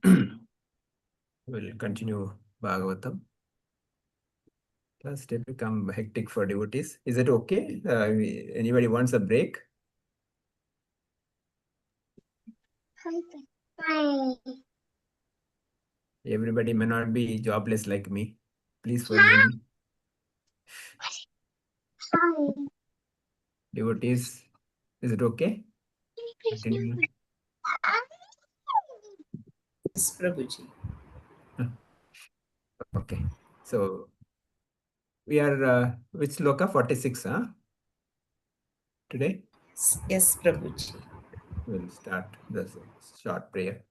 We'll continue Bhagavatam. Last day become hectic for devotees. Is it okay? Anybody wants a break? Everybody may not be jobless like me. Please forgive me. Devotees, is it okay? Continue. Yes, Prabhuji. Okay. So we are which sloka? 46, huh? Today? Yes, Prabhuji. We'll start the short prayer.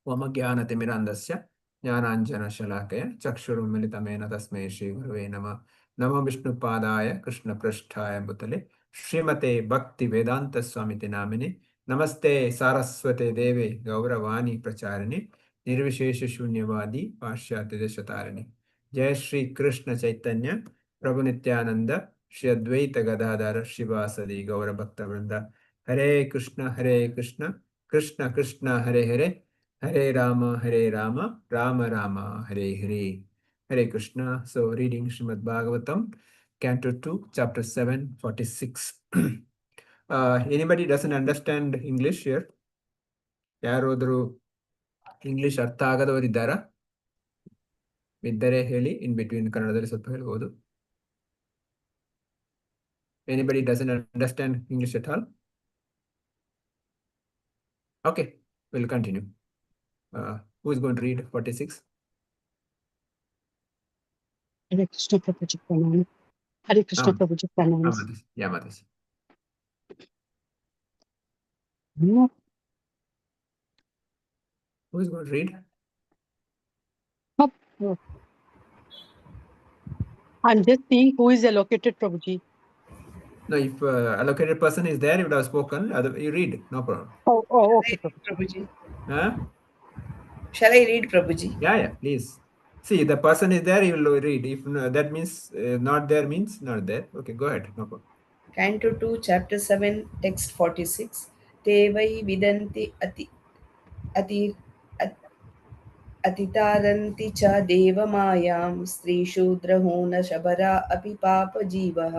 Vamagyanatimirandasya Jnananjana Shalakaya Chakshurumilitamena Tasmai Shri Gurave Nama Namo Vishnupadaya Krishna Prasthaya Bhutale Srimate Bhakti Vedanta Swamiti Namini Namaste Saraswate Deve Gauravani Pracharini Nirvishesha Shunyavadi Pashyati Deshatarani Jai Shri Krishna Chaitanya Prabhu Nityananda Shri Advaita Gadadhara Shivasadi Gaura Bhakta Vrinda Hare Krishna Krishna Krishna Hare Hare Hare Rama, Rama Rama, Hare Hare, Hare Krishna. So reading Srimad Bhagavatam, Canto 2, Chapter 7, 46. Anybody doesn't understand English here? ಯಾರಾದರೂ English ಅರ್ಥ ಆಗದವರು ಇದ್ದಾರಾ? ಇದ್ದರೆ ಹೇಳಿ, in between ಕನ್ನಡದಲ್ಲಿ ಸ್ವಲ್ಪ ಹೇಳ್ಬೋದು. Anybody doesn't understand English at all? Okay, we'll continue. Who is going to read 46? Hare Krishna Prabhuji Pranam. Hare Krishna Prabhuji Pranam. Yeah, Mataji. Who is going to read? I'm just seeing who is allocated, Prabhuji. No, if allocated person is there, you would have spoken. You read, no problem. Oh, okay, Prabhuji. Huh? Shall I read, Prabhuji? Yeah, please. See, the person is there, you will read. If that means not there means not there. Okay, go ahead. No problem. Canto 2, Chapter 7, Text 46. Te vai vidanti ati अतितारन्ति च देवमायां स्त्रीशूद्रहो न शबरा अपि पापजीवः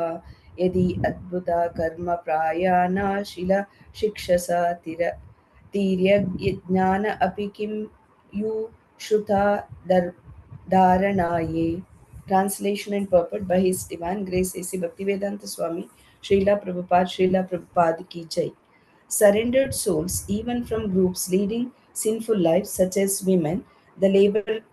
यदि अद्भुता कर्मप्रायाणाशिला शिक्षसा तिर्यज्ञान अपि किं युश्रुता धारणाये. Translation and purport by His Divine Grace A.C. Bhaktivedanta Swami Srila Prabhupada Ki Jai. Surrendered souls, even from groups leading sinful lives such as women, the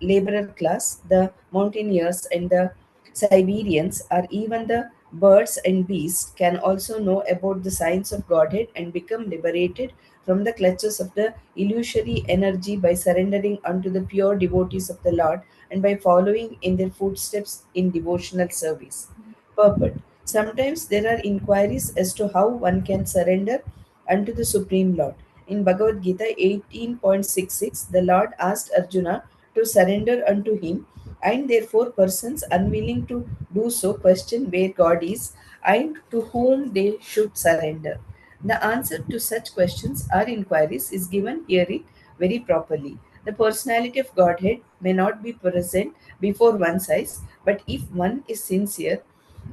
laborer class, the mountaineers, and the Siberians, or even the birds and beasts, can also know about the signs of Godhead and become liberated from the clutches of the illusory energy by surrendering unto the pure devotees of the Lord and by following in their footsteps in devotional service. Purport. Sometimes there are inquiries as to how one can surrender unto the Supreme Lord. In Bhagavad Gita 18.66, the Lord asked Arjuna to surrender unto him, and therefore persons unwilling to do so question where God is and to whom they should surrender. The answer to such questions or inquiries is given here it very properly. The personality of Godhead may not be present before one's eyes, but if one is sincere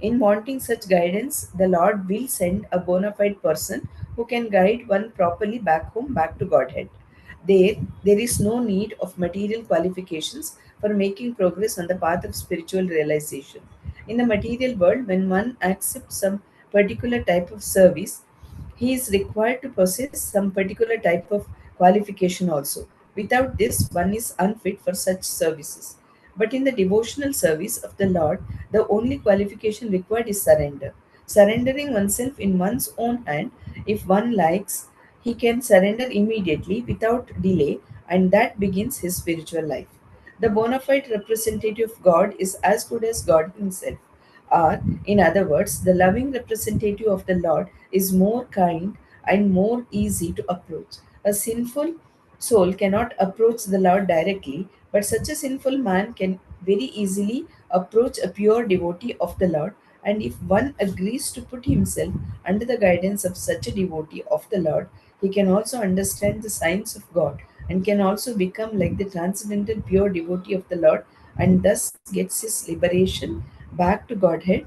in wanting such guidance, the Lord will send a bona fide person who can guide one properly back home, back to Godhead. There is no need of material qualifications for making progress on the path of spiritual realization. In the material world, when one accepts some particular type of service, he is required to possess some particular type of qualification also. Without this, one is unfit for such services. But in the devotional service of the Lord, the only qualification required is surrender. Surrendering oneself in one's own hand, if one likes, he can surrender immediately without delay, and that begins his spiritual life. The bona fide representative of God is as good as God Himself. Or, in other words, the loving representative of the Lord is more kind and more easy to approach. A sinful soul cannot approach the Lord directly, but such a sinful man can very easily approach a pure devotee of the Lord. And if one agrees to put himself under the guidance of such a devotee of the Lord, he can also understand the signs of God and can also become like the transcendental pure devotee of the Lord, and thus gets his liberation back to Godhead,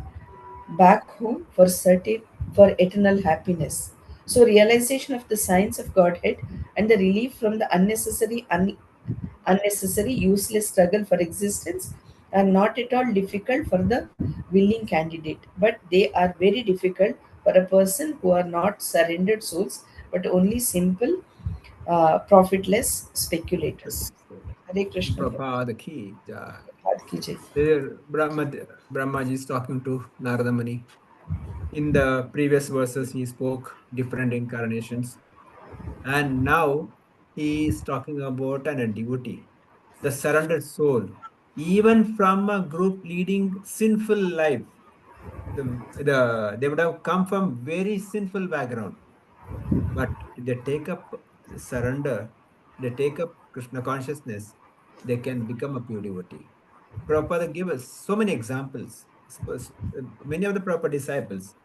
back home for certain, for eternal happiness. So realization of the science of Godhead and the relief from the unnecessary useless struggle for existence are not at all difficult for the willing candidate, but they are very difficult for a person who are not surrendered souls but only simple profitless speculators. Hare Krishna. Prabhupada ki jai. Prabhupada ki jai. There, Brahmaji is talking to Narada Muni. In the previous verses, he spoke different incarnations. And now he is talking about a devotee, the surrendered soul, even from a group leading sinful life. They would have come from very sinful background, but they take up surrender, they take up Krishna consciousness, they can become a pure devotee. Prabhupada gave us so many examples. Many of the Prabhupada disciples,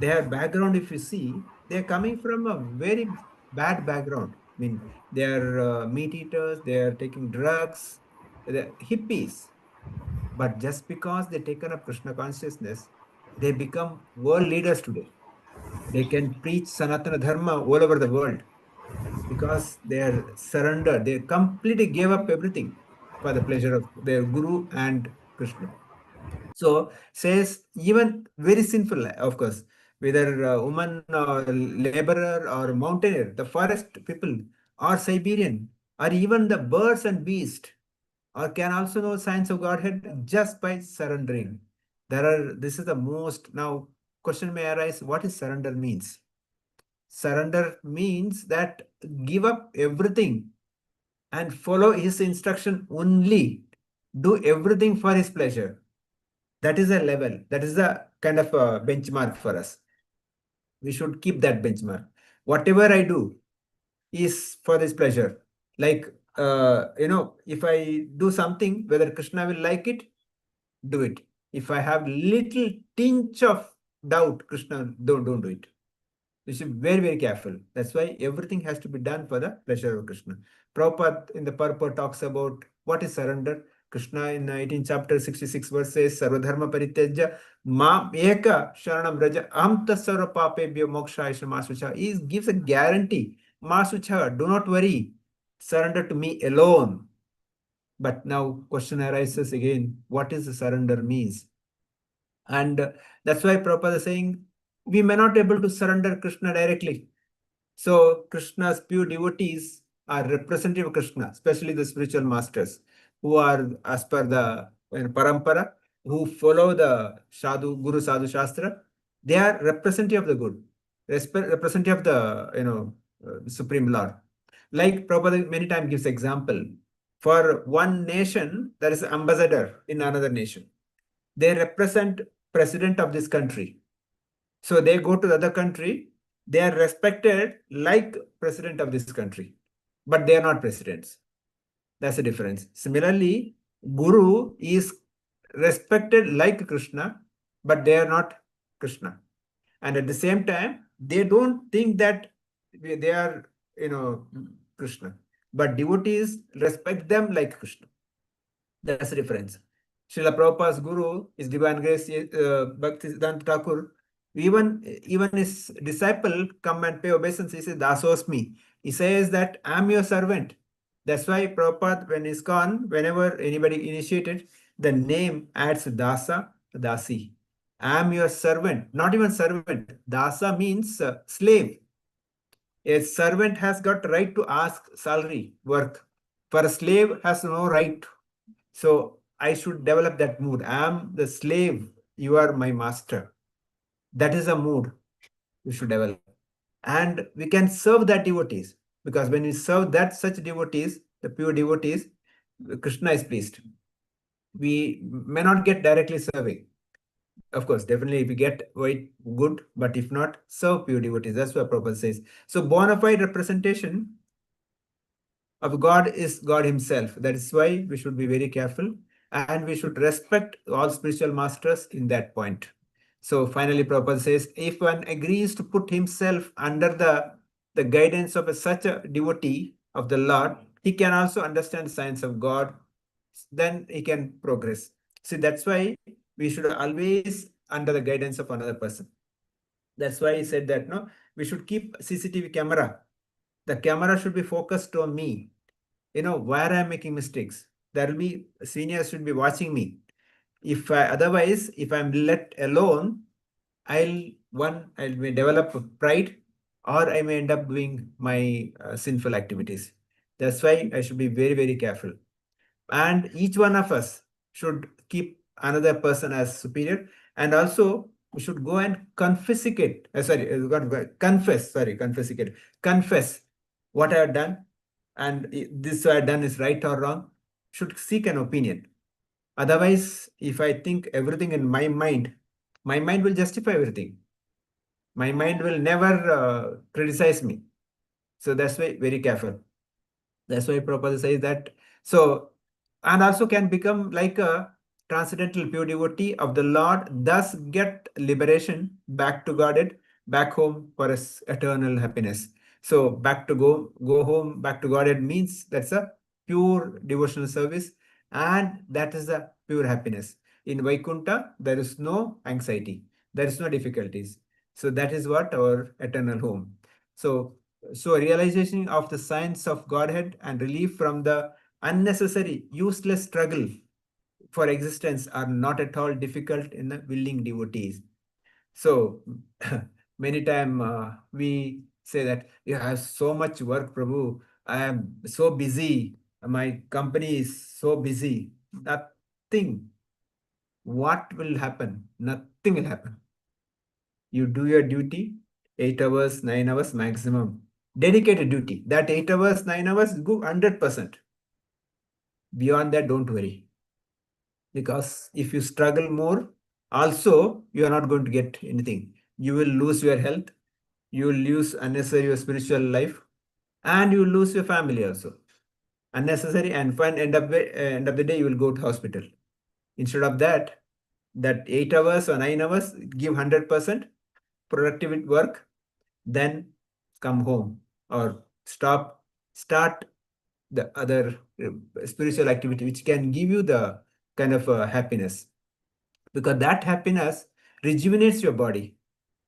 their background, if you see, they're coming from a very bad background. I mean, they're meat eaters, they're taking drugs, they're hippies. But just because they taken up Krishna consciousness, they become world leaders today. They can preach Sanatana Dharma all over the world because they are surrendered. They completely gave up everything for the pleasure of their Guru and Krishna. So says even very sinful, of course, whether a woman or laborer or mountaineer, the forest people or Siberian, or even the birds and beasts, or can also know signs of Godhead just by surrendering. This is the most, now question may arise, what is surrender means? Surrender means that give up everything and follow his instruction only. Do everything for his pleasure. That is a level. That is a kind of a benchmark for us. We should keep that benchmark. Whatever I do is for his pleasure. Like, if I do something, whether Krishna will like it, do it. If I have little tinge of doubt, Krishna, don't do it. You should be very, very careful. That's why everything has to be done for the pleasure of Krishna. Prabhupada in the purport talks about what is surrender. Krishna in 18 chapter 66 verse says, Sarvadharma parityajya mam eka sharanam raja aham tasarva papebhyo mokshayasha masucha. He gives a guarantee. Masucha, do not worry. Surrender to me alone. But now question arises again, what is the surrender means? And that's why Prabhupada is saying, we may not be able to surrender Krishna directly. So Krishna's pure devotees are representative of Krishna, especially the spiritual masters who are as per the parampara, who follow the Guru Sadhu Shastra. They are representative of the good, representative of the Supreme Lord. Like Prabhupada many times gives example. For one nation, there is an ambassador in another nation. They represent president of this country. So they go to the other country, they are respected like president of this country, but they are not presidents. That's the difference. Similarly, Guru is respected like Krishna, but they are not Krishna. And at the same time, they don't think that they are, Krishna. But devotees respect them like Krishna. That's the difference. Srila Prabhupada's Guru is Divine Grace Bhaktisiddhanta Thakur. Even his disciple come and pay obeisance. He says, Dasosmi. He says that I'm your servant. That's why Prabhupada, when he's gone, whenever anybody initiated, the name adds Dasa, Dasi. I'm your servant, not even servant. Dasa means slave. A servant has got right to ask salary, work. For a slave has no right. So I should develop that mood. I am the slave. You are my master. That is a mood we should develop. And we can serve that devotees. Because when we serve that such devotees, the pure devotees, Krishna is pleased. We may not get directly serving. Of course, definitely if we get quite good, but if not, serve pure devotees. That's what Prabhupada says. So bona fide representation of God is God himself. That is why we should be very careful and we should respect all spiritual masters in that point. So finally, Prabhupada says, if one agrees to put himself under the guidance of such a devotee of the Lord, he can also understand the science of God, then he can progress. See, that's why we should always under the guidance of another person. That's why he said that, no, we should keep CCTV camera. The camera should be focused on me, where I'm making mistakes. There will be seniors should be watching me. Otherwise, if I'm let alone, I may develop pride, or I may end up doing my sinful activities. That's why I should be very, very careful. And each one of us should keep another person as superior, and also we should go and confiscate. Confess what I have done, and this I have done is right or wrong. Should seek an opinion. Otherwise, if I think everything in my mind will justify everything. My mind will never criticize me. So that's why very careful. That's why Prabhupada says that. So, and also can become like a transcendental pure devotee of the Lord, thus get liberation back to Godhead, back home for his eternal happiness. So back to go home, back to Godhead means that's a pure devotional service, and that is the pure happiness. In Vaikuntha, there is no anxiety, there is no difficulties. So that is what our eternal home. So realization of the science of Godhead and relief from the unnecessary, useless struggle for existence are not at all difficult in the willing devotees. So many times we say that you have so much work, Prabhu. I am so busy. My company is so busy. Nothing. What will happen? Nothing will happen. You do your duty, 8 hours, 9 hours maximum. Dedicated duty. That 8 hours, 9 hours, go 100%. Beyond that, don't worry. Because if you struggle more, also, you are not going to get anything. You will lose your health. You will lose unnecessary your spiritual life. And you will lose your family also. Unnecessary, and fun, end of the day, you will go to hospital. Instead of that 8 hours or 9 hours, give 100% productive work, then come home or start the other spiritual activity which can give you the kind of happiness, because that happiness rejuvenates your body.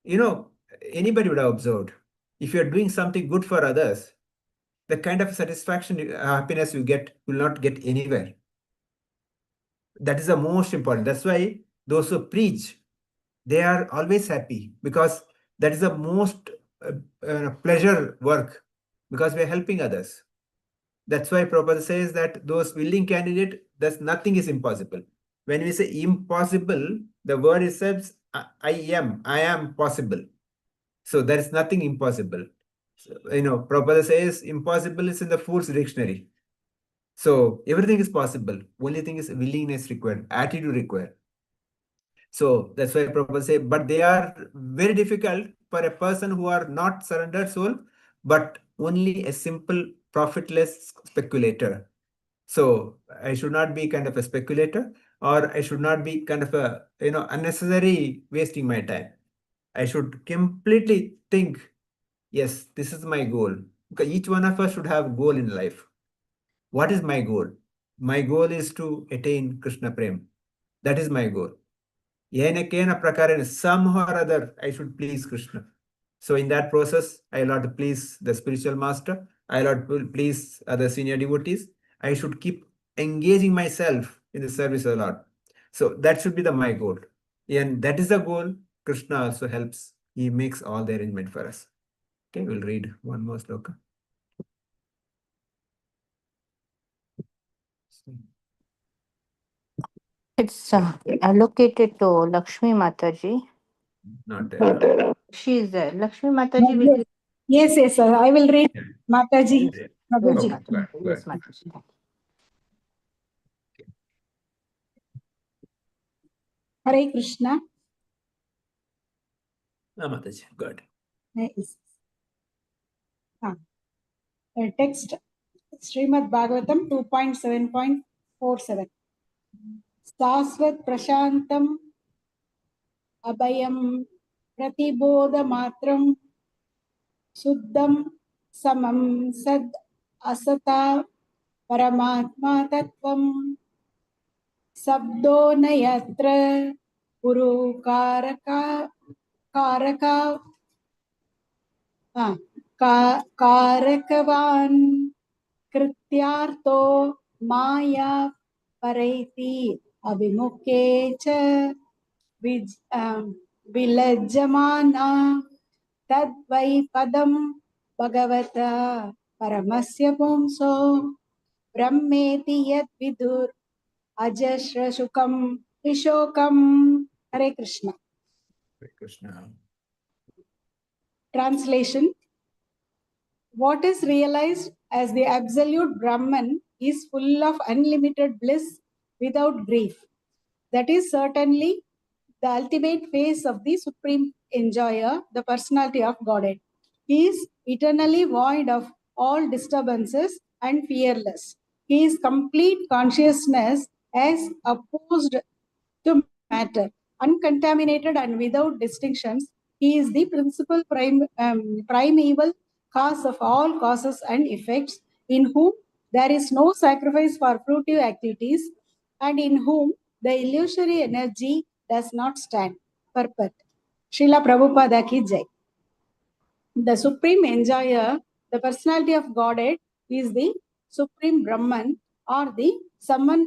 Anybody would have observed, if you're doing something good for others, the kind of satisfaction, happiness you get will not get anywhere. That is the most important. That's why those who preach, they are always happy, because that is the most pleasure work, because we are helping others. That's why Prabhupada says that those willing candidate, there's nothing is impossible. When we say impossible, the word itself, I am possible. So there is nothing impossible. So, Prabhupada says impossible is in the Fool's Dictionary. So everything is possible. Only thing is willingness required, attitude required. So that's why Prabhupada say, but they are very difficult for a person who are not surrendered soul, but only a simple profitless speculator. So I should not be kind of a speculator, or I should not be kind of a, unnecessary wasting my time. I should completely think, yes, this is my goal. Because each one of us should have goal in life. What is my goal? My goal is to attain Krishna Prem. That is my goal. Yenakena prakarena, somehow or other, I should please Krishna. So in that process, I will have to please the spiritual master. I will have to please other senior devotees. I should keep engaging myself in the service of the Lord. So that should be my goal. And that is the goal. Krishna also helps. He makes all the arrangement for us. Okay, we'll read one more sloka. It's allocated to Lakshmi Mataji. Not there. She is there. Lakshmi Mataji will. Yes, sir. I will read Mataji. Yes, Prabhuji. okay, good, Yes, good. Mataji. Hare Krishna. Mataji, good. Nice. Text Srimad Bhagavatam 2.7.47. Sasvat Prashantam Abhayam Pratibodha Matram Suddham Samam Sad Asata Paramatma Tattvam Sabdo Nayatra Puru Karaka Karakavan Krityartho Maya Paraiti Abhimuke Cha Vilajamana Tadvai Padam Bhagavata Paramasya Pumso Brahmeti Yad Vidur Ajashra Shukam Vishokam. Hare Krishna. Hare Krishna. Translation. What is realized as the absolute Brahman is full of unlimited bliss without grief. That is certainly the ultimate phase of the Supreme Enjoyer, the personality of Godhead. He is eternally void of all disturbances and fearless. He is complete consciousness as opposed to matter, uncontaminated and without distinctions. He is the principal primeval cause of all causes and effects, in whom there is no sacrifice for fruitive activities, and in whom the illusory energy does not stand. Purport. Srila Prabhupada ki jai. The Supreme Enjoyer, the personality of Godhead, is the Supreme Brahman or the Sambam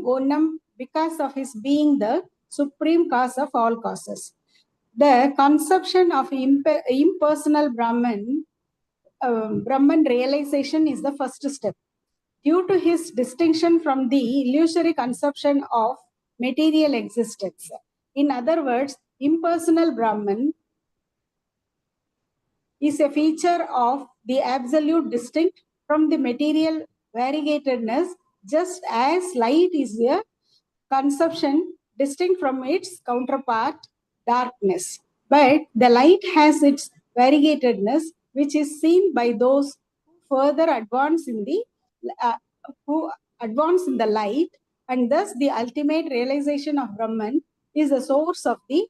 Bonam because of his being the supreme cause of all causes. The conception of impersonal Brahman realization is the first step. Due to his distinction from the illusory conception of material existence. In other words, impersonal Brahman is a feature of the absolute distinct from the material variegatedness, just as light is a conception distinct from its counterpart, darkness. But the light has its variegatedness, which is seen by those who further advance in the light, and thus the ultimate realization of Brahman is the source of the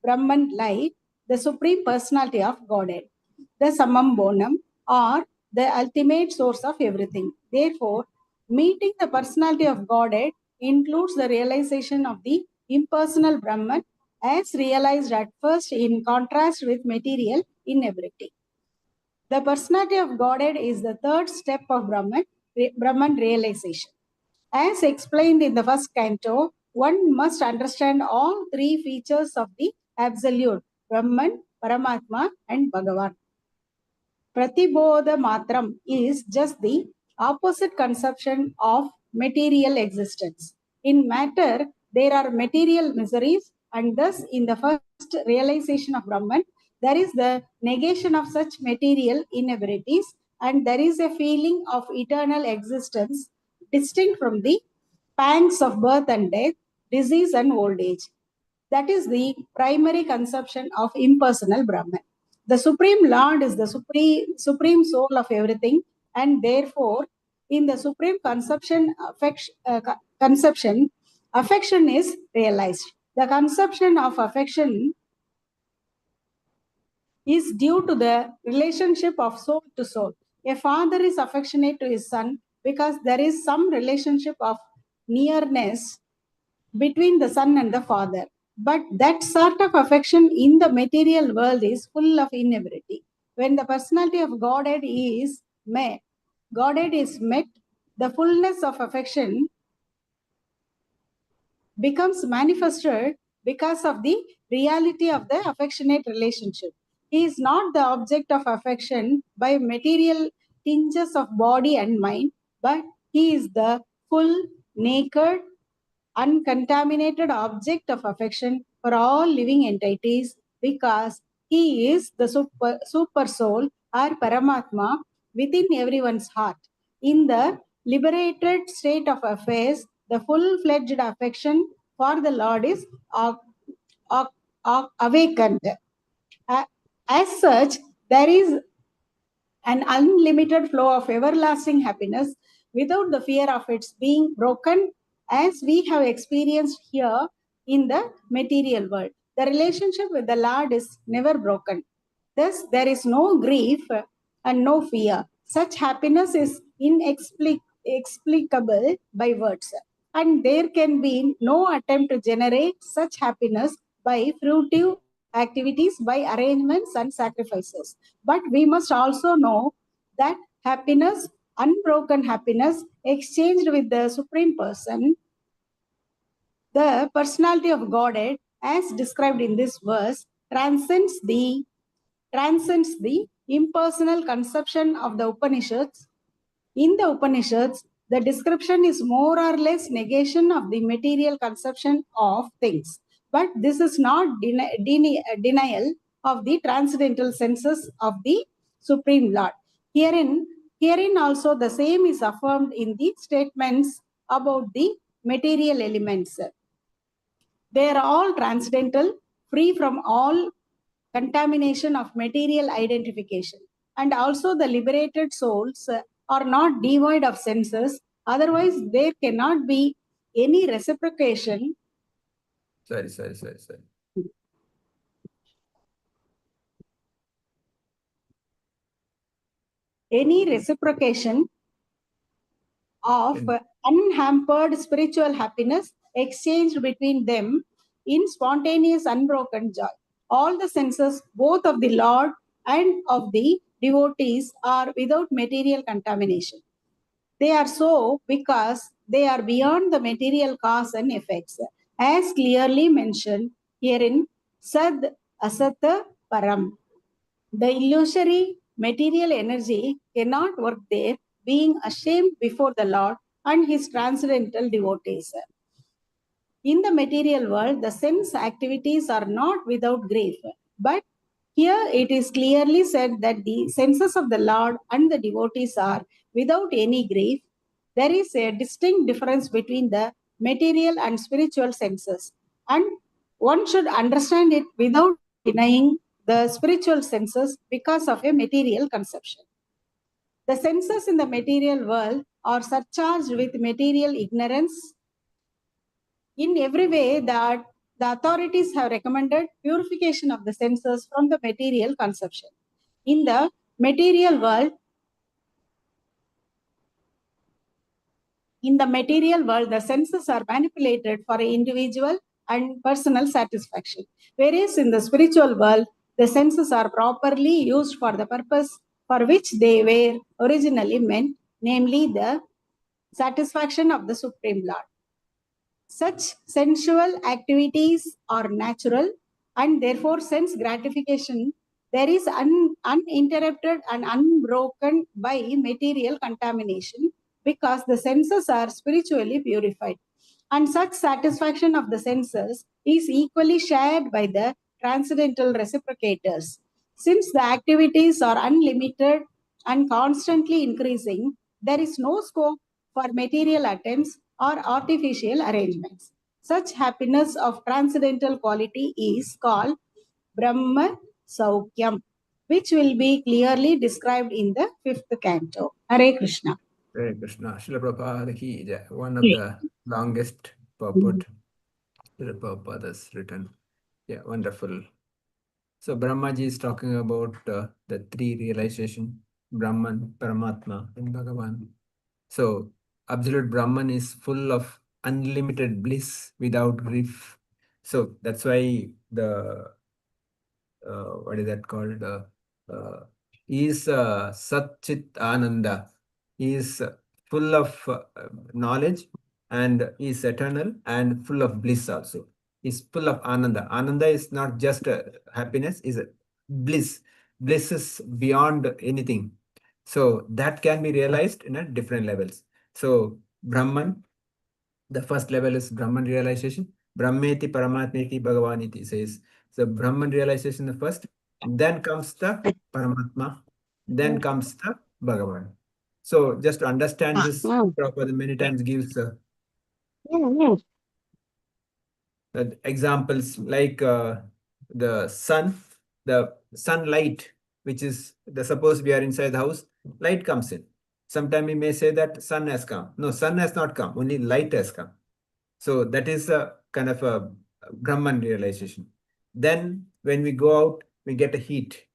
Brahman light, the supreme personality of Godhead, the Samam Bonam, or the ultimate source of everything. Therefore, meeting the personality of Godhead includes the realization of the impersonal Brahman as realized at first in contrast with material inevitability. The personality of Godhead is the third step of Brahman realization. As explained in the first canto, one must understand all three features of the Absolute, Brahman, Paramatma, and Bhagavan. Pratibodha Matram is just the opposite conception of material existence. In matter, there are material miseries, and thus, in the first realization of Brahman, there is the negation of such material inabilities, and there is a feeling of eternal existence distinct from the pangs of birth and death, disease and old age. That is the primary conception of impersonal Brahman. The Supreme Lord is the supreme soul of everything, and therefore, in the supreme conception, affection is realized. The conception of affection is due to the relationship of soul to soul. A father is affectionate to his son because there is some relationship of nearness between the son and the father. But that sort of affection in the material world is full of inevitability. When the personality of Godhead is met, the fullness of affection becomes manifested because of the reality of the affectionate relationship. He is not the object of affection by material tinges of body and mind, but he is the full, naked, uncontaminated object of affection for all living entities because he is the super soul or Paramatma within everyone's heart. In the liberated state of affairs, the full-fledged affection for the Lord is awakened. As such, there is an unlimited flow of everlasting happiness without the fear of its being broken, as we have experienced here in the material world. The relationship with the Lord is never broken. Thus, there is no grief and no fear. Such happiness is explicable by words. And there can be no attempt to generate such happiness by fruitive activities, by arrangements and sacrifices. But we must also know that happiness, unbroken happiness, exchanged with the Supreme Person, the personality of Godhead, as described in this verse, transcends the impersonal conception of the Upanishads. In the Upanishads, the description is more or less negation of the material conception of things. But this is not denial of the transcendental senses of the Supreme Lord. Herein also the same is affirmed in the statements about the material elements. They are all transcendental, free from all contamination of material identification. And also the liberated souls are not devoid of senses, otherwise there cannot be any reciprocation. Sorry. Any reciprocation of unhampered spiritual happiness exchanged between them in spontaneous unbroken joy. All the senses, both of the Lord and of the devotees, are without material contamination. They are so because they are beyond the material cause and effects, as clearly mentioned herein Sad Asata Param. The illusory material energy cannot work there, being ashamed before the Lord and his transcendental devotees. In the material world, the sense activities are not without grief, but here it is clearly said that the senses of the Lord and the devotees are without any grief. There is a distinct difference between the material and spiritual senses, and one should understand it without denying the spiritual senses because of a material conception. The senses in the material world are surcharged with material ignorance. In every way, that the authorities have recommended purification of the senses from the material conception. In the material world, the senses are manipulated for individual and personal satisfaction. Whereas in the spiritual world, the senses are properly used for the purpose for which they were originally meant, namely the satisfaction of the Supreme Lord. Such sensual activities are natural, and therefore sense gratification there is uninterrupted and unbroken by material contamination, because the senses are spiritually purified. And such satisfaction of the senses is equally shared by the transcendental reciprocators. Since the activities are unlimited and constantly increasing, there is no scope for material attempts or artificial arrangements. Such happiness of transcendental quality is called Brahma Saukyam, which will be clearly described in the 5th canto. Hare Krishna. Hare Krishna. Srila Prabhupada ki jai. One of the longest purport Srila Prabhupada has written. Yeah, wonderful. So Brahmaji is talking about the three realization, Brahman, Paramatma, and Bhagavan. So absolute Brahman is full of unlimited bliss without grief. So that's why the what is that called? He is Sat Chit Ananda. He is full of knowledge and is eternal and full of bliss also. Is full of Ananda. Ananda is not just happiness, is bliss. Bliss is beyond anything. So that can be realized in a different levels. So Brahman, the first level is Brahman realization. Brahmeti Paramatmeti Bhagavaniti says. So Brahman realization the first, then comes the Paramatma, then comes the Bhagavan. So just to understand this properly, many times gives examples like the sunlight, which is suppose we are inside the house, light comes in. Sometimes we may say that sun has come. No, sun has not come, only light has come. So that is a kind of a Brahman realization. Then when we go out, we get a heat.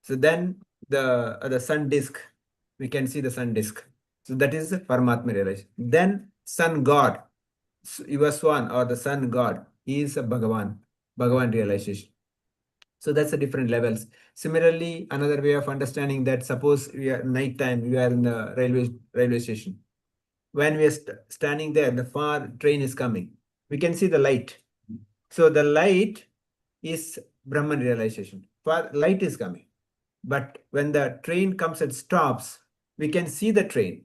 So then the sun disk, we can see the sun disk. So that is the Paramatma realization. Then Sun God, your Swan or the Sun God, he is a Bhagavan realization. So that's the different levels. Similarly, another way of understanding that, suppose we are night time, we are in the railway station. When we are standing there, the far train is coming. We can see the light. So the light is Brahman realization. Far light is coming. But when the train comes and stops, we can see the train.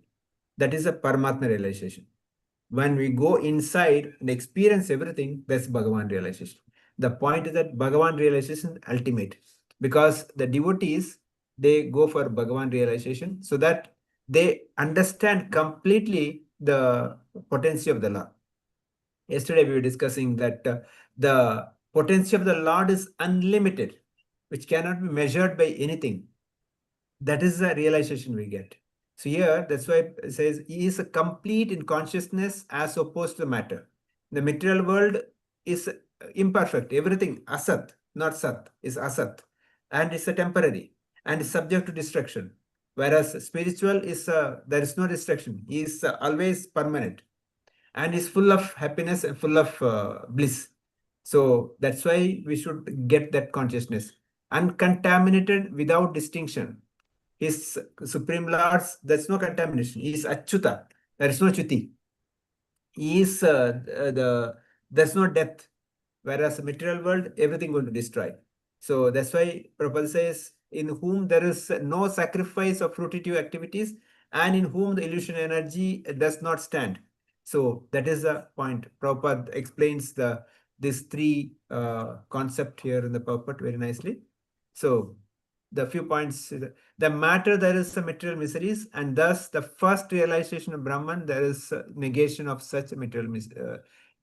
That is a Paramatma realization. When we go inside and experience everything, that's Bhagavan realization. The point is that Bhagavan realization ultimate, because the devotees, they go for Bhagavan realization so that they understand completely the potency of the Lord. Yesterday we were discussing that the potency of the Lord is unlimited, which cannot be measured by anything. That is the realization we get. So here, that's why it says he is a complete in consciousness as opposed to matter. The material world is imperfect. Everything asat, not sat, is asat, and it's a temporary and is subject to destruction. Whereas spiritual is there is no destruction. He is always permanent and is full of happiness and full of bliss. So that's why we should get that consciousness, uncontaminated without distinction. His Supreme Lord's, there's no contamination. He is Achyuta. There is no Chuti. He is there's no death. Whereas the material world, everything going to destroy. So that's why Prabhupada says, in whom there is no sacrifice of fruitive activities and in whom the illusion energy does not stand. So that is the point. Prabhupada explains this three concept here in the purport very nicely. So the few points, the matter there is some material miseries, and thus the first realization of Brahman, there is negation of such material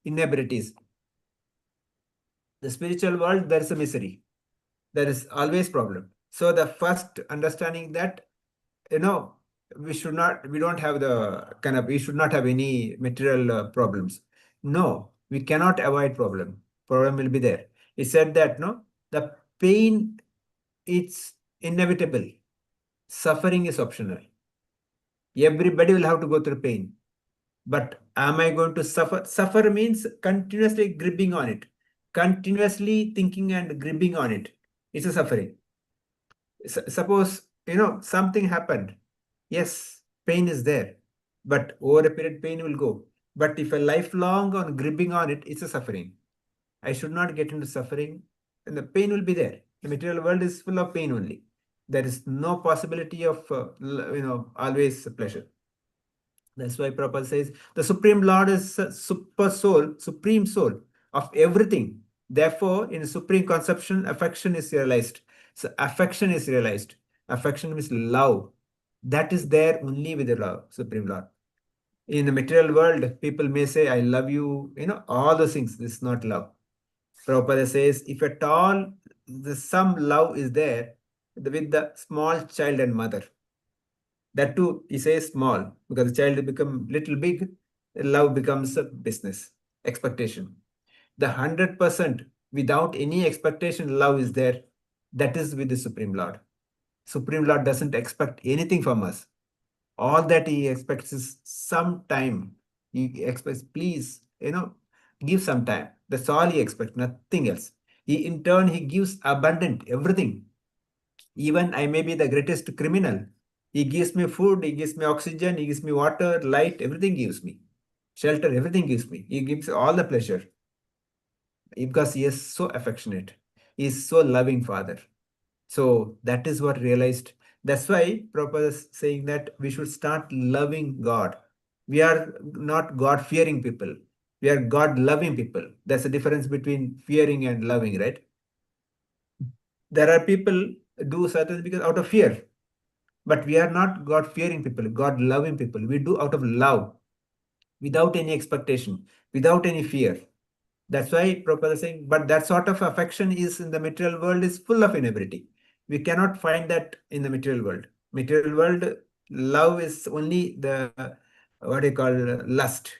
inabilities. The spiritual world, there is a misery. There is always problem. So the first understanding that, we don't have we should not have any material problems. No, we cannot avoid problem. Problem will be there. He said that, no, the pain, it's inevitable. Suffering is optional. Everybody will have to go through pain. But am I going to suffer? Suffer means continuously gripping on it, continuously thinking and gripping on it. It's a suffering. Suppose, something happened. Yes, pain is there, but over a period, pain will go. But if a lifelong on gripping on it, it's a suffering. I should not get into suffering, and the pain will be there. The material world is full of pain only. There is no possibility of, always pleasure. That's why Prabhupada says the Supreme Lord is super soul, supreme soul of everything. Therefore, in supreme conception, affection is realized. So affection is realized. Affection means love. That is there only with the love, Supreme Lord. In the material world, people may say, I love you, all those things. This is not love. Prabhupada says, if at all some love is there with the small child and mother, that too, he says small, because the child become little big, love becomes a business, expectation. The 100% without any expectation, love is there. That is with the Supreme Lord. Supreme Lord doesn't expect anything from us. All that he expects is some time. He expects, please, give some time. That's all he expects, nothing else. In turn, he gives abundant everything. Even I may be the greatest criminal. He gives me food, he gives me oxygen, he gives me water, light, everything gives me. Shelter, everything gives me. He gives all the pleasure. Because he is so affectionate. He is so loving Father. So that is what realized. That's why Prabhupada is saying that we should start loving God. We are not God-fearing people. We are God-loving people. That's the difference between fearing and loving, right? There are people do certain because out of fear. But we are not God-fearing people, God-loving people. We do out of love, without any expectation, without any fear. That's why Prabhupada is saying, but that sort of affection is in the material world is full of inability. We cannot find that in the material world. Material world, love is only the, what you call, lust.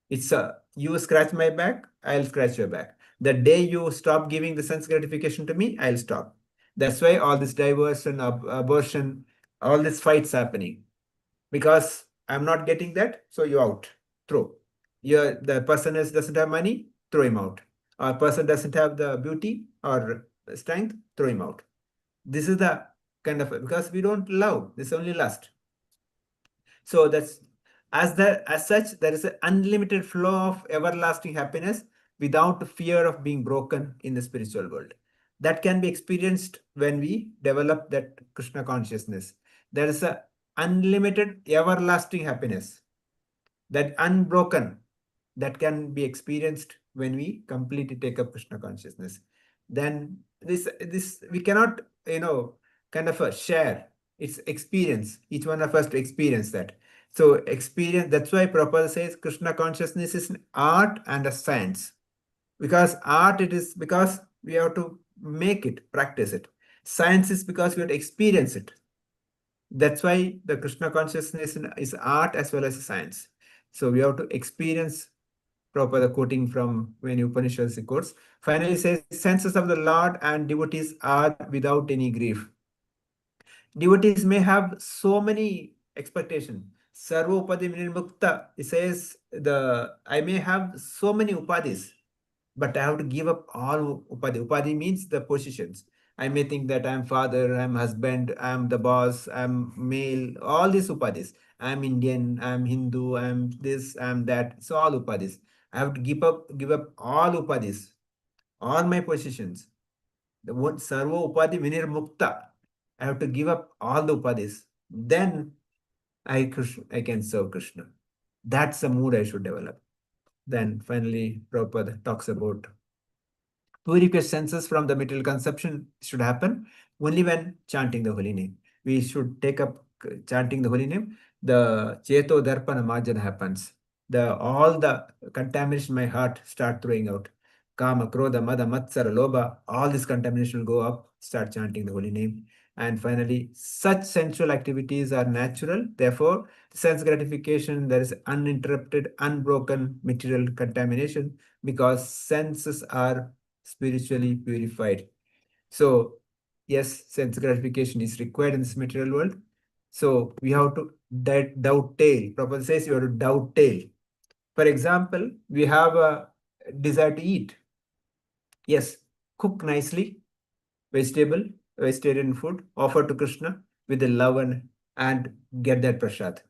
It's you scratch my back, I'll scratch your back. The day you stop giving the sense gratification to me, I'll stop. That's why all this divorce and abortion, all these fights happening. Because I'm not getting that, so you out. Throw. The person doesn't have money, throw him out. Or person doesn't have the beauty or strength, throw him out. This is the kind of, because we don't love, this is only lust. So that's as such, there is an unlimited flow of everlasting happiness without fear of being broken in the spiritual world. That can be experienced when we develop that Krishna consciousness. There is a unlimited everlasting happiness, that unbroken, that can be experienced when we completely take up Krishna consciousness. Then this we cannot, kind of share its experience, each one of us to experience that. So experience, that's why Prabhupada says Krishna consciousness is an art and a science. Because art, it is because we have to make it, practice it. Science is because we have to experience it. That's why the Krishna consciousness is art as well as a science. So we have to experience. Prabhupada quoting from when Upanishads quotes, finally says, senses of the Lord and devotees are without any grief. Devotees may have so many expectations. Sarva upadi mukta, it says, I may have so many upadis, but I have to give up all upadhi. Upadhi means the positions. I may think that I'm father, I'm husband, I'm the boss, I'm male, all these upadhis. I'm Indian, I'm Hindu, I'm this, I'm that. It's all upadhis. I have to give up all upadhis, all my positions. The word sarva upadhi vinir mukta. I have to give up all the upadhis. Then I can serve Krishna. That's the mood I should develop. Then finally, Prabhupada talks about purification senses from the material conception should happen only when chanting the holy name. We should take up chanting the holy name. The Cheto Darpana Marjana happens. All the contamination in my heart start throwing out. Kama, Krodha, Mada, Matsara, Loba, all this contamination will go up, start chanting the holy name. And finally, such sensual activities are natural. Therefore, sense gratification, there is uninterrupted, unbroken material contamination because senses are spiritually purified. So, yes, sense gratification is required in this material world. So, we have to dovetail. Prabhupada says you have to dovetail. For example, we have a desire to eat. Yes, cook nicely, vegetarian food, offer to Krishna with the love and get that prasad.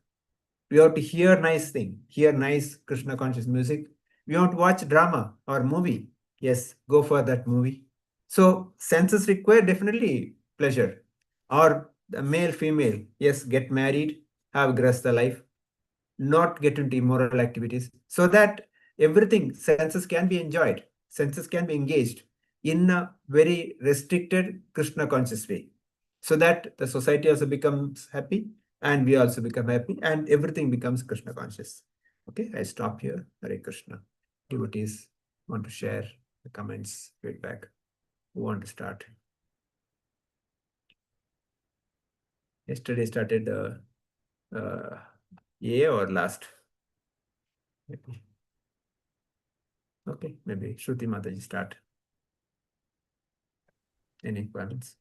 We have to hear nice thing, hear nice Krishna conscious music. We want to watch drama or movie. Yes, go for that movie. So senses require definitely pleasure. Or the male, female, yes, get married, have grasta life, not get into immoral activities, so that everything, senses can be enjoyed, senses can be engaged in a very restricted Krishna conscious way, so that the society also becomes happy and we also become happy and everything becomes Krishna conscious. Okay, I stop here. Hare Krishna. Devotees want to share the comments, feedback. Who want to start? Yesterday started A or last? Maybe. Okay, maybe Shruti Mataji start. Any comments?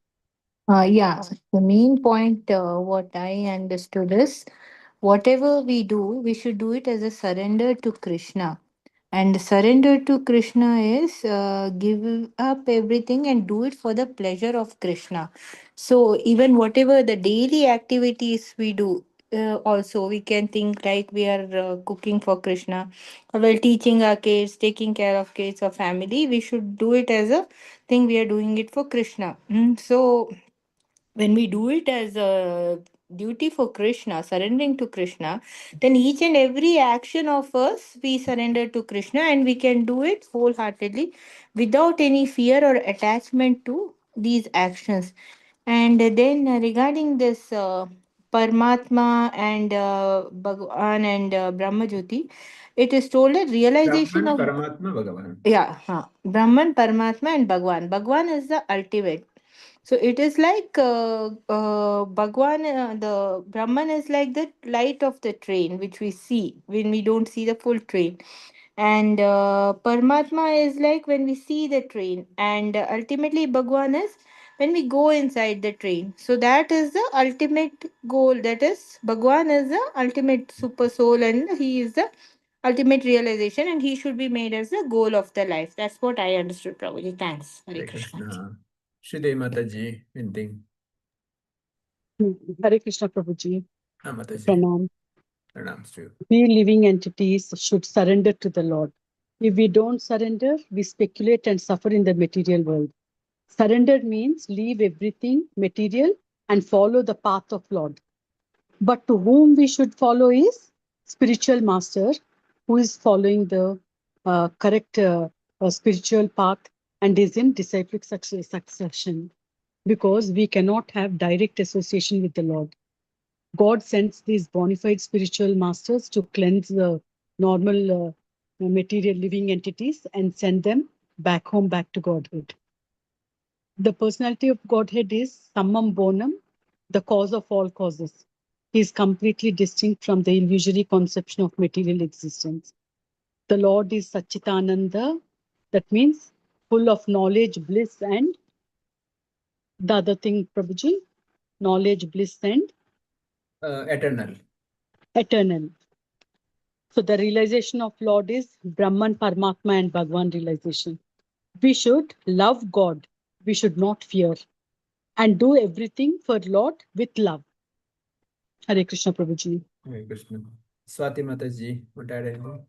Yeah, the main point, what I understood is whatever we do, we should do it as a surrender to Krishna. And surrender to Krishna is give up everything and do it for the pleasure of Krishna. So, even whatever the daily activities we do, also we can think like we are cooking for Krishna, or while teaching our kids, taking care of kids or family, we should do it as a thing we are doing it for Krishna. So, when we do it as a duty for Krishna, surrendering to Krishna, then each and every action of us, we surrender to Krishna and we can do it wholeheartedly without any fear or attachment to these actions. And then regarding this Paramatma and Bhagwan and Brahma Jyoti, it is told that realization Brahman, of, Paramatma, Bhagavan. yeah, Brahman, Paramatma, and Bhagwan. Bhagwan is the ultimate. So it is like Bhagwan, the Brahman is like the light of the train, which we see when we don't see the full train. And Paramatma is like when we see the train. And ultimately, Bhagwan is when we go inside the train. So that is the ultimate goal. That is, Bhagwan is the ultimate super soul, and he is the ultimate realization, and he should be made as the goal of the life. That's what I understood, Prabhuji. Thanks. Hare Hare Krishna. Krishna. Shri Mataji, anything? Hare Krishna Prabhuji. Mataji, Pranam. pranams to you. We living entities should surrender to the Lord. If we don't surrender, we speculate and suffer in the material world. Surrender means leave everything material and follow the path of Lord. But to whom we should follow is spiritual master who is following the correct spiritual path and is in disciplic succession, because we cannot have direct association with the Lord. God sends these bona fide spiritual masters to cleanse the normal material living entities and send them back home, back to Godhood. The personality of Godhead is Sammam Bonam, the cause of all causes. He is completely distinct from the illusory conception of material existence. The Lord is Satchitananda, that means full of knowledge, bliss, and the other thing, Prabhuji, knowledge, bliss, and Eternal. eternal. So the realization of Lord is Brahman, Paramatma, and Bhagwan realization. We should love God. We should not fear. And do everything for Lord with love. Hare Krishna Prabhuji. Hare Krishna. Swati Mataji, want to add anything?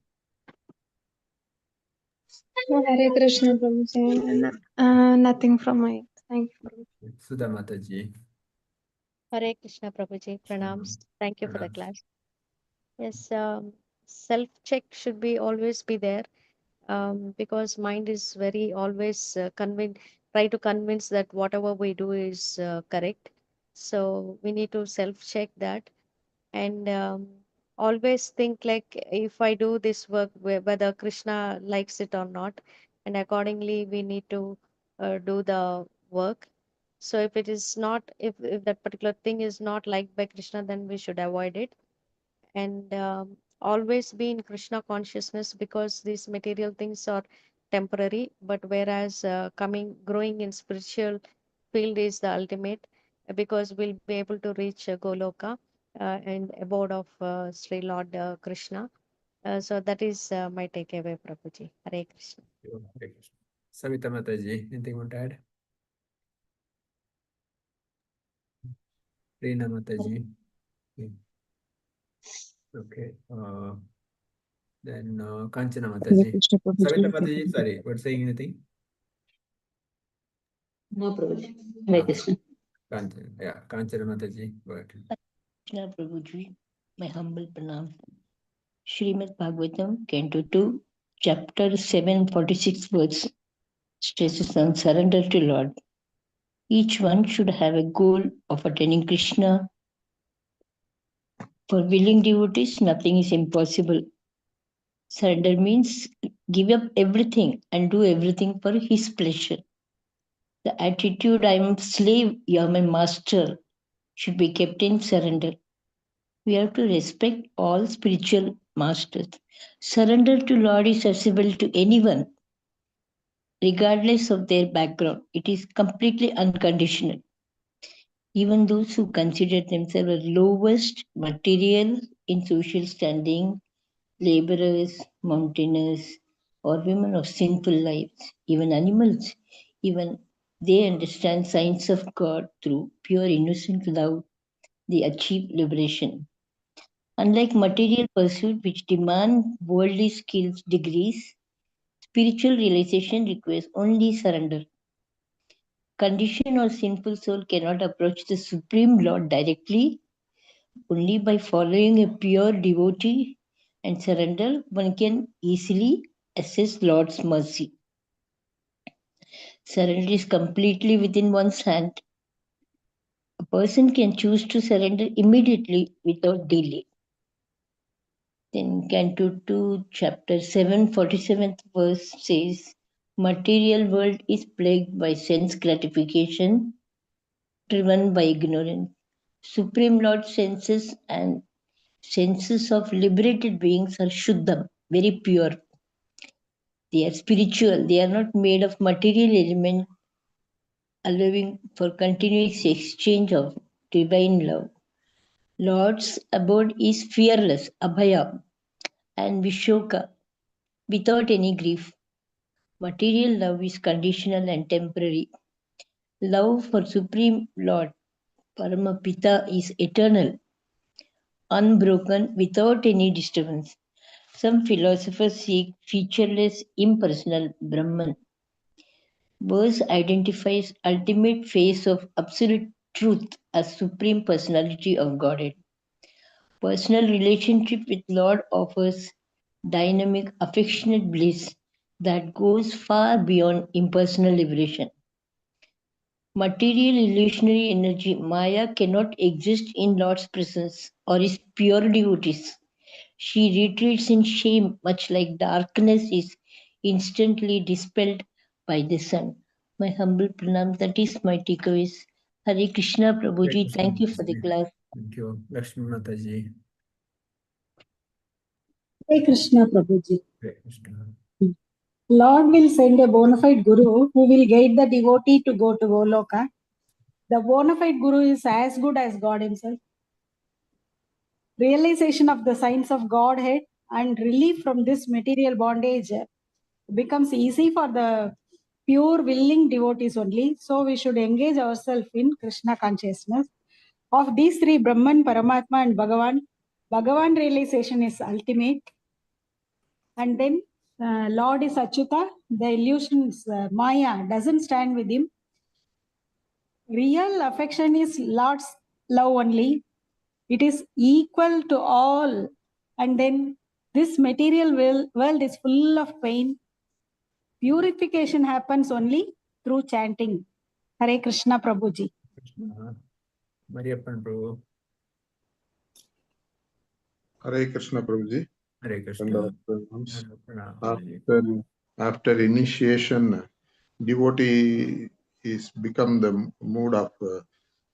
Hare Krishna, Prabhuji. Nothing from my end. Thank you. Sudha Mataji. Hare Krishna Prabhuji, pranams. Thank you for the Pranams. class. Yes, self-check should be always be there, because mind is very always try to convince that whatever we do is correct. So we need to self-check that, and always think like, if I do this work, whether Krishna likes it or not, and accordingly we need to do the work. So if it is not, if that particular thing is not liked by Krishna, then we should avoid it, and always be in Krishna consciousness, because these material things are temporary, but whereas growing in spiritual field is the ultimate, because we'll be able to reach Goloka, and abode of Sri Lord Krishna. So that is my takeaway, Prabhuji. Hare Krishna. Hare Krishna. Savita Mataji, anything want to add? Reena Mataji. Okay. Then Kanchana Hare Mataji. Krishna Savita Prabhuji. Mataji, sorry, were saying anything? No, Prabhuji. Hare Krishna. Kanchana, yeah, Kanchana Mataji, go ahead. Krishna Prabhuji, my humble pranam. Srimad Bhagavatam, Canto 2, Chapter 746 words, stresses on surrender to Lord. Each one should have a goal of attaining Krishna. For willing devotees, nothing is impossible. Surrender means give up everything and do everything for His pleasure. The attitude, I am slave, you are my master, should be kept in surrender. We have to respect all spiritual masters. Surrender to Lord is accessible to anyone, regardless of their background. It is completely unconditional. Even those who consider themselves the lowest material in social standing, laborers, mountaineers, or women of sinful lives, even animals, even they understand signs of God through pure innocent love, they achieve liberation. Unlike material pursuit which demand worldly skills, degrees, spiritual realization requires only surrender. Conditioned or sinful soul cannot approach the Supreme Lord directly. Only by following a pure devotee and surrender, one can easily access Lord's mercy. Surrender is completely within one's hand. A person can choose to surrender immediately without delay. Then Canto 2, Chapter 7, 47th verse says, material world is plagued by sense gratification, driven by ignorance. Supreme Lord senses and senses of liberated beings are Shuddham, very pure. They are spiritual, they are not made of material element allowing for continuous exchange of divine love. Lord's abode is fearless, Abhaya, and Vishoka, without any grief. Material love is conditional and temporary. Love for Supreme Lord, Paramapita, is eternal, unbroken, without any disturbance. Some philosophers seek featureless, impersonal Brahman. Verse identifies ultimate face of absolute truth as Supreme Personality of Godhead. Personal relationship with Lord offers dynamic, affectionate bliss that goes far beyond impersonal liberation. Material illusionary energy, Maya, cannot exist in Lord's presence or his pure devotees. She retreats in shame, much like darkness is instantly dispelled by the sun. My humble pranam, that is my takeaways. Hare Krishna, Hare Prabhuji, Krishna thank you for the Mataji. class. Thank you. Lakshmi Mataji. Hey Krishna Prabhuji. Hare Krishna. Lord will send a bona fide guru who will guide the devotee to go to Goloka. The bona fide guru is as good as God himself. Realization of the signs of Godhead and relief from this material bondage becomes easy for the pure willing devotees only. So we should engage ourselves in Krishna consciousness. Of these three, Brahman, Paramatma and Bhagavan, Bhagavan realization is ultimate. And then Lord is Achyuta, the illusions, Maya doesn't stand with him. Real affection is Lord's love only. It is equal to all. And then this material world is full of pain. Purification happens only through chanting. Hare Krishna Prabhuji. Krishna. Mariappan Prabhu. Hare Krishna Prabhuji. Hare And Krishna. after initiation, devotee is become the mood of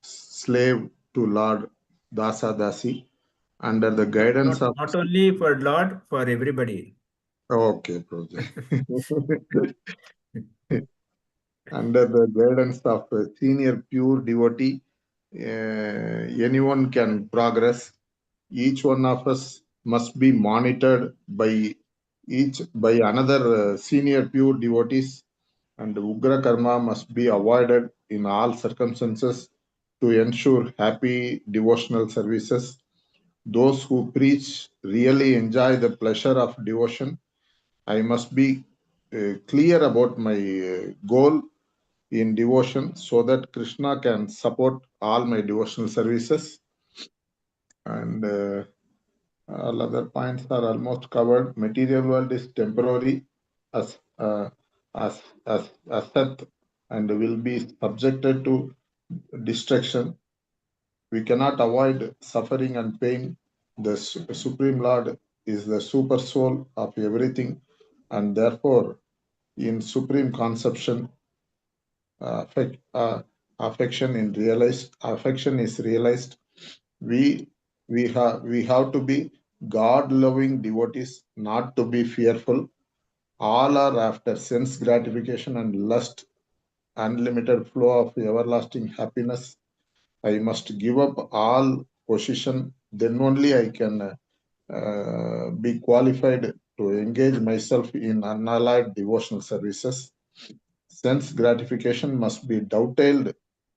slave to Lord Dasa Dasi under the guidance of. Not only for Lord, for everybody. Okay, Prabhuji. Under the guidance of a senior pure devotee, anyone can progress. Each one of us must be monitored by another senior pure devotees, and Ugra Karma must be avoided in all circumstances to ensure happy devotional services. Those who preach really enjoy the pleasure of devotion. I must be clear about my goal in devotion so that Krishna can support all my devotional services. And all other points are almost covered. Material world is temporary as asset and will be subjected to destruction. We cannot avoid suffering and pain. The Supreme Lord is the super soul of everything, and therefore, in supreme conception, affection is realized. We have to be God loving devotees, not to be fearful. All are after sense gratification and lust, unlimited flow of everlasting happiness. I must give up all position, then only I can be qualified to engage myself in unallied devotional services. Sense gratification must be dovetailed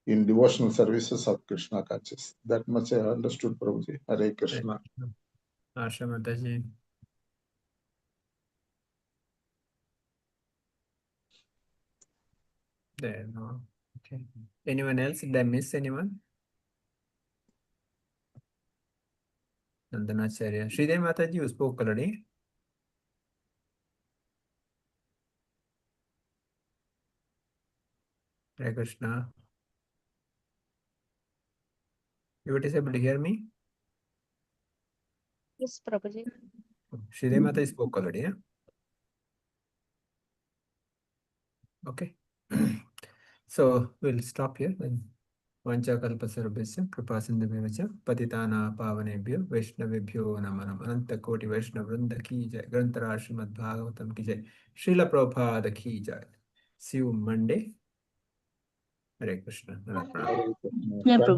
in devotional services of Krishna consciousness. That much I understood, Prabhuji. Hare Krishna. Asha Mataji. There, no. Okay. Anyone else? Did I miss anyone? Nandanacharya. Sridevi Mataji, you spoke already. Hare Krishna. You were able to hear me? Yes, Prabhuji. Sridevi Mataji spoke already, yeah? Okay. So we'll stop here then. Vanchakalpasarabhasya kripasindhubhyacha patitana pavanebhyo vaishnavebhyo namanam ananta koti vaishnav vrinda ki jai grantara Srimad Bhagavatam ki jai Srila Prabhupada ki jai. See you Monday. Hare Krishna. Hare Krishna. Yeah, Thank Prabhu. you.